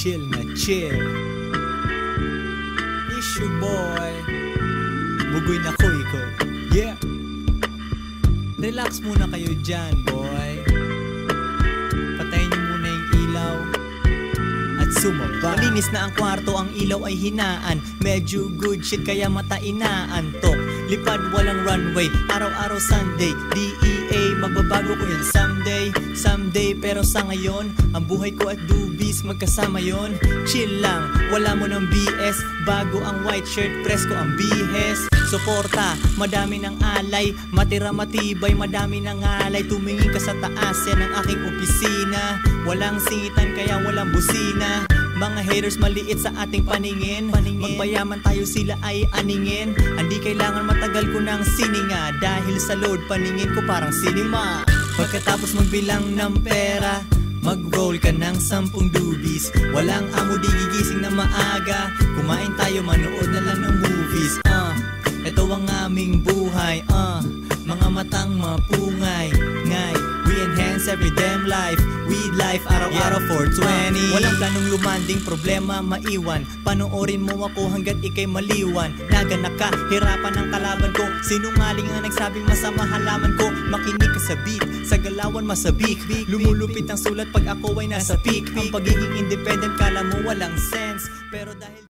chill na chill. Issue boy, bugoy na ko. Yeah. Relax muna kayo dyan, boy. Patayin niyo muna yung ilaw at sumaba. Malinis na ang kwarto, ang ilaw ay hinaan. Medyo good shit kaya mata inaantok. Lipad walang runway, araw-araw Sunday. DEA, magbabago ko yan someday. Pero sa ngayon, ang buhay ko at dubis magkasama yon. Chill lang, wala mo ng BS. Bago ang white shirt, presko ang bihes. Suporta, madami ng alay. Matira matibay, madami ng alay. Tumingin ka sa taas, yan ang aking opisina. Walang singitan kaya walang busina. Mga haters maliit sa ating paningin. Magpayaman tayo sila ay aningin. Hindi kailangan matagal ko ng sininga. Dahil sa load paningin ko parang sinima. Pagkatapos magbilang ng pera, mag-roll ka ng 10 dubis. Walang amo di gigising na maaga. Kumain tayo, manood na lang ng movies. Ito ang aming buhay. Mga matang mapungay. We enhance every damn life. With life, araw-araw 420. Walang planong lumanding, problema maiwan. Panoorin mo ako hanggat ikay maliwan. Naganak ka, hirapan ang kalaban ko. Sinungaling ang nagsabing masama halaman ko. Makinig ka sa beat, sa galawan masabik. Lumulupit ang sulat pag ako ay nasa peak. Ang pagiging independent kala mo walang sense, pero dahil